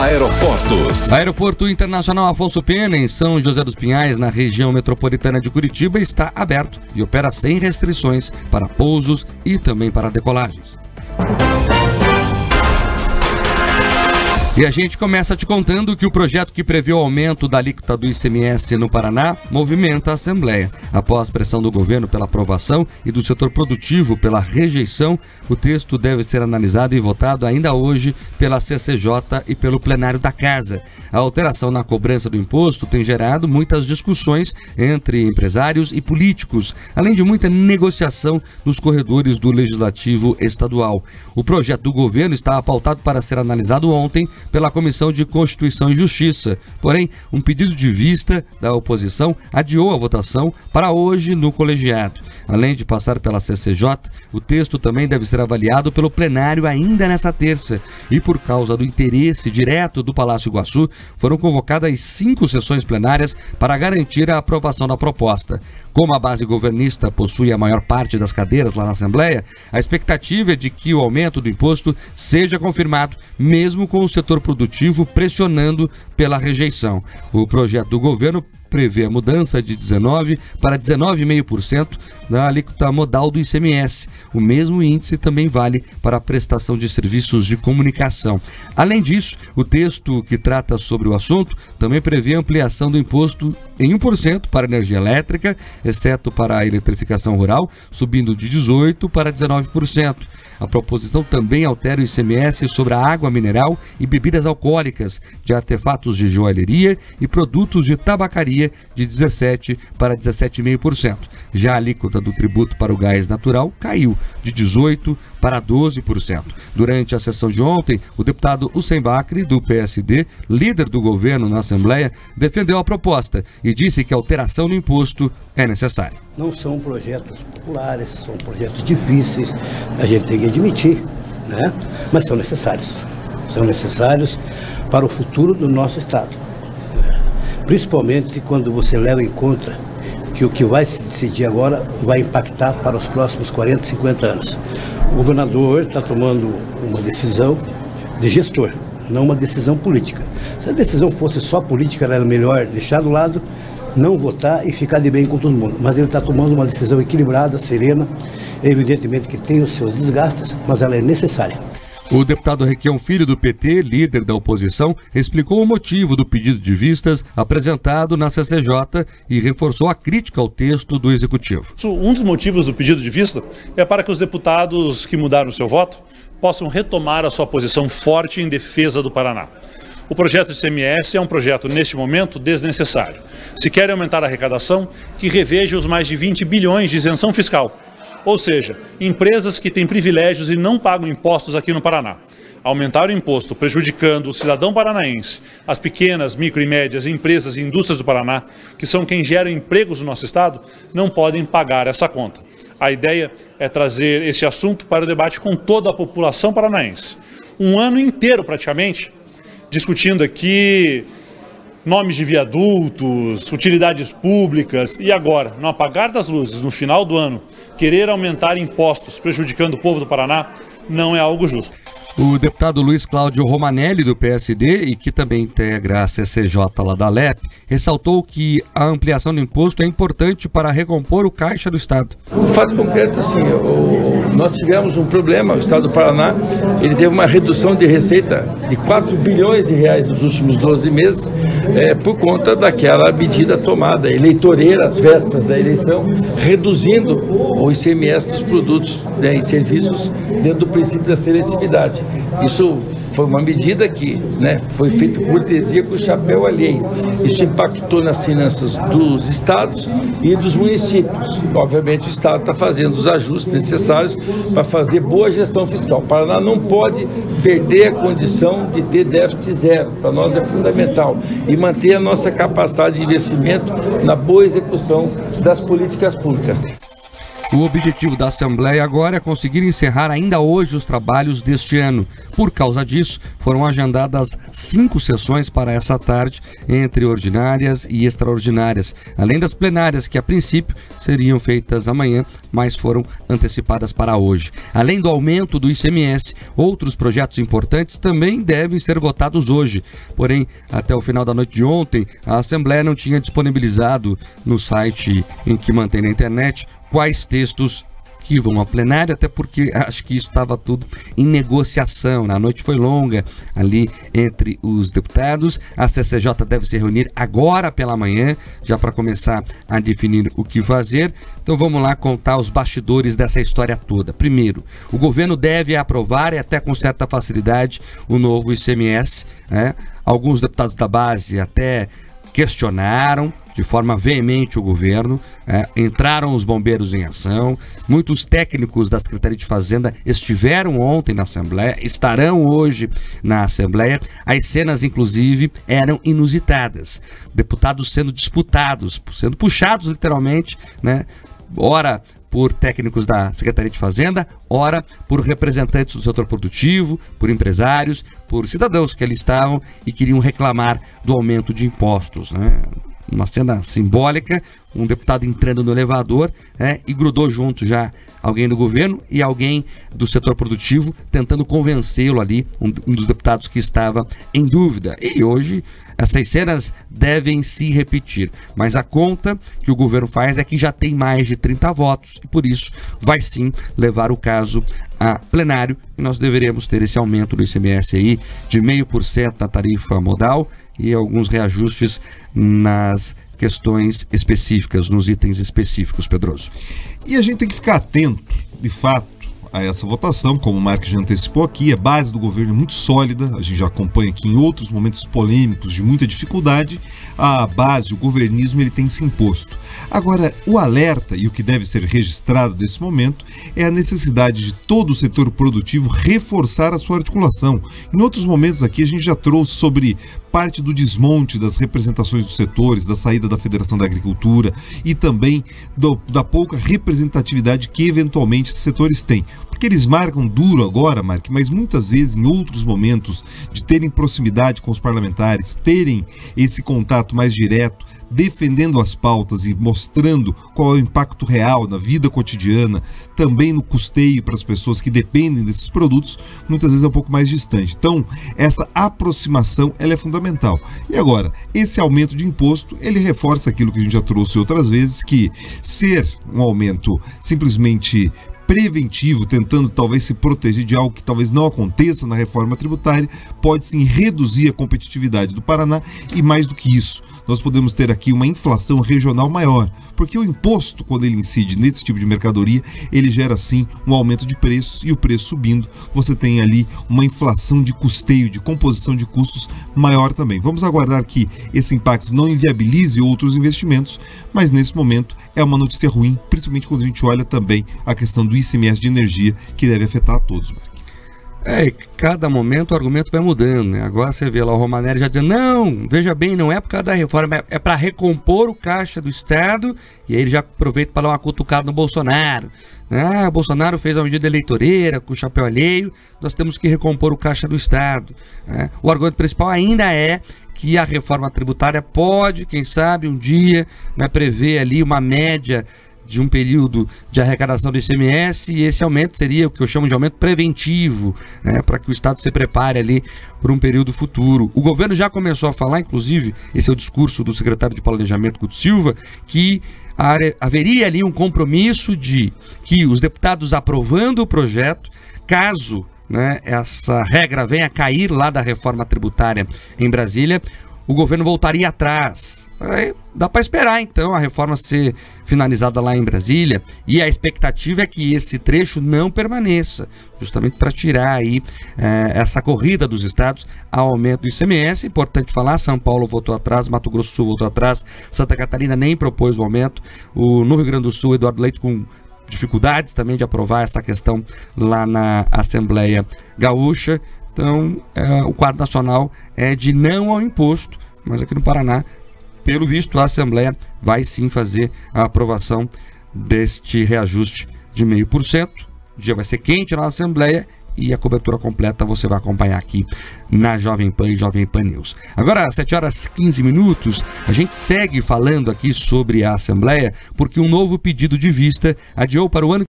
Aeroportos. Aeroporto Internacional Afonso Pena, em São José dos Pinhais, na região metropolitana de Curitiba, está aberto e opera sem restrições para pousos e também para decolagens. E a gente começa te contando que o projeto que prevê o aumento da alíquota do ICMS no Paraná movimenta a Assembleia. Após pressão do governo pela aprovação e do setor produtivo pela rejeição, o texto deve ser analisado e votado ainda hoje pela CCJ e pelo plenário da Casa. A alteração na cobrança do imposto tem gerado muitas discussões entre empresários e políticos, além de muita negociação nos corredores do Legislativo Estadual. O projeto do governo estava pautado para ser analisado ontem pela Comissão de Constituição e Justiça. Porém, um pedido de vista da oposição adiou a votação para hoje no colegiado. Além de passar pela CCJ, o texto também deve ser avaliado pelo plenário ainda nesta terça. E por causa do interesse direto do Palácio Iguaçu, foram convocadas 5 sessões plenárias para garantir a aprovação da proposta. Como a base governista possui a maior parte das cadeiras lá na Assembleia, a expectativa é de que o aumento do imposto seja confirmado, mesmo com o setor produtivo pressionando pela rejeição. O projeto do governo prevê a mudança de 19% para 19,5% da alíquota modal do ICMS. O mesmo índice também vale para a prestação de serviços de comunicação. Além disso, o texto que trata sobre o assunto também prevê a ampliação do imposto em 1% para a energia elétrica, exceto para a eletrificação rural, subindo de 18% para 19%. A proposição também altera o ICMS sobre a água mineral e bebidas alcoólicas, de artefatos de joalheria e produtos de tabacaria de 17% para 17,5%. Já a alíquota do tributo para o gás natural caiu de 18% para 12%. Durante a sessão de ontem, o deputado Hussein Bacri, do PSD, líder do governo na Assembleia, defendeu a proposta e disse que a alteração no imposto é necessária. Não são projetos populares, são projetos difíceis, a gente tem que admitir, né? Mas são necessários. São necessários para o futuro do nosso Estado. Principalmente quando você leva em conta que o que vai se decidir agora vai impactar para os próximos 40, 50 anos. O governador está tomando uma decisão de gestor, não uma decisão política. Se a decisão fosse só política, era melhor deixar do lado, não votar e ficar de bem com todo mundo. Mas ele está tomando uma decisão equilibrada, serena, evidentemente que tem os seus desgastes, mas ela é necessária. O deputado Requião Filho, do PT, líder da oposição, explicou o motivo do pedido de vistas apresentado na CCJ e reforçou a crítica ao texto do Executivo. Um dos motivos do pedido de vista é para que os deputados que mudaram seu voto possam retomar a sua posição forte em defesa do Paraná. O projeto de ICMS é um projeto, neste momento, desnecessário. Se quer aumentar a arrecadação, que reveja os mais de 20 bilhões de isenção fiscal. Ou seja, empresas que têm privilégios e não pagam impostos aqui no Paraná. Aumentar o imposto prejudicando o cidadão paranaense, as pequenas, micro e médias empresas e indústrias do Paraná, que são quem gera empregos no nosso estado, não podem pagar essa conta. A ideia é trazer esse assunto para o debate com toda a população paranaense. Um ano inteiro, praticamente, discutindo aqui nomes de viadutos, utilidades públicas e agora, no apagar das luzes, no final do ano, querer aumentar impostos prejudicando o povo do Paraná não é algo justo. O deputado Luiz Cláudio Romanelli, do PSD, e que também integra a CCJ lá da Alep, ressaltou que a ampliação do imposto é importante para recompor o caixa do Estado. O fato concreto, assim, nós tivemos um problema, o Estado do Paraná, ele teve uma redução de receita de 4 bilhões de reais nos últimos 12 meses, por conta daquela medida tomada eleitoreira, às vésperas da eleição, reduzindo o ICMS dos produtos, e serviços dentro do princípio da seletividade. Isso foi uma medida que, foi feita por cortesia com o chapéu alheio. Isso impactou nas finanças dos estados e dos municípios. Obviamente o estado está fazendo os ajustes necessários para fazer boa gestão fiscal. O Paraná não pode perder a condição de ter déficit zero. Para nós é fundamental. E manter a nossa capacidade de investimento na boa execução das políticas públicas. O objetivo da Assembleia agora é conseguir encerrar ainda hoje os trabalhos deste ano. Por causa disso, foram agendadas 5 sessões para essa tarde, entre ordinárias e extraordinárias, além das plenárias que a princípio seriam feitas amanhã, mas foram antecipadas para hoje. Além do aumento do ICMS, outros projetos importantes também devem ser votados hoje. Porém, até o final da noite de ontem, a Assembleia não tinha disponibilizado no site em que mantém na internet quais textos que vão ao plenário, até porque acho que isso estava tudo em negociação. A noite foi longa ali entre os deputados. A CCJ deve se reunir agora pela manhã, já para começar a definir o que fazer. Então vamos lá contar os bastidores dessa história toda. Primeiro, o governo deve aprovar, e até com certa facilidade, o novo ICMS, né? Alguns deputados da base até questionaram de forma veemente o governo, entraram os bombeiros em ação, muitos técnicos da Secretaria de Fazenda estiveram ontem na Assembleia, estarão hoje na Assembleia. As cenas, inclusive, eram inusitadas, deputados sendo disputados, sendo puxados literalmente, né? Ora por técnicos da Secretaria de Fazenda, ora por representantes do setor produtivo, por empresários, por cidadãos que ali estavam e queriam reclamar do aumento de impostos, né? Uma cena simbólica, um deputado entrando no elevador, e grudou junto já alguém do governo e alguém do setor produtivo tentando convencê-lo ali, um dos deputados que estava em dúvida. E hoje essas cenas devem se repetir, mas a conta que o governo faz é que já tem mais de 30 votos e por isso vai sim levar o caso a plenário e nós deveremos ter esse aumento do ICMS aí de 0,5% na tarifa modal e alguns reajustes nas questões específicas, nos itens específicos, Pedroso. E a gente tem que ficar atento, de fato, a essa votação, como o Mark já antecipou aqui, a base do governo é muito sólida, a gente já acompanha aqui em outros momentos polêmicos de muita dificuldade, a base, o governismo, ele tem se imposto. Agora, o alerta e o que deve ser registrado nesse momento é a necessidade de todo o setor produtivo reforçar a sua articulação. Em outros momentos aqui a gente já trouxe sobre parte do desmonte das representações dos setores, da saída da Federação da Agricultura e também da pouca representatividade que eventualmente esses setores têm. Porque eles marcam duro agora, Mark, mas muitas vezes em outros momentos de terem proximidade com os parlamentares, terem esse contato mais direto, defendendo as pautas e mostrando qual é o impacto real na vida cotidiana, também no custeio para as pessoas que dependem desses produtos, muitas vezes é um pouco mais distante. Então, essa aproximação ela é fundamental. E agora, esse aumento de imposto, ele reforça aquilo que a gente já trouxe outras vezes, que ser um aumento simplesmente preventivo, tentando talvez se proteger de algo que talvez não aconteça na reforma tributária, pode sim reduzir a competitividade do Paraná e mais do que isso, nós podemos ter aqui uma inflação regional maior, porque o imposto, quando ele incide nesse tipo de mercadoria, ele gera sim um aumento de preços e o preço subindo, você tem ali uma inflação de custeio, de composição de custos maior também. Vamos aguardar que esse impacto não inviabilize outros investimentos, mas nesse momento é uma notícia ruim, principalmente quando a gente olha também a questão do ICMS de energia, que deve afetar a todos, Mark. Cada momento o argumento vai mudando, né? Agora você vê lá o Romanelli já dizendo, não, veja bem, não é por causa da reforma, é para recompor o caixa do Estado, e aí ele já aproveita para dar uma cutucada no Bolsonaro. O Bolsonaro fez uma medida eleitoreira com o chapéu alheio, nós temos que recompor o caixa do Estado. O argumento principal ainda é que a reforma tributária pode, quem sabe, um dia, prever ali uma média de um período de arrecadação do ICMS, e esse aumento seria o que eu chamo de aumento preventivo, para que o Estado se prepare ali por um período futuro. O governo já começou a falar, inclusive, esse é o discurso do secretário de Planejamento, Guto Silva, que haveria ali um compromisso de que os deputados aprovando o projeto, caso essa regra venha a cair lá da reforma tributária em Brasília, o governo voltaria atrás. Aí dá para esperar então a reforma ser finalizada lá em Brasília, e a expectativa é que esse trecho não permaneça, justamente para tirar aí essa corrida dos estados ao aumento do ICMS. Importante falar, São Paulo votou atrás, Mato Grosso do Sul votou atrás, Santa Catarina nem propôs o aumento, no Rio Grande do Sul, Eduardo Leite com dificuldades também de aprovar essa questão lá na Assembleia Gaúcha. Então o quadro nacional é de não ao imposto, mas aqui no Paraná, pelo visto, a Assembleia vai sim fazer a aprovação deste reajuste de 0,5%. O dia vai ser quente na Assembleia e a cobertura completa você vai acompanhar aqui na Jovem Pan e Jovem Pan News. Agora, às 7h15, a gente segue falando aqui sobre a Assembleia, porque um novo pedido de vista adiou para o ano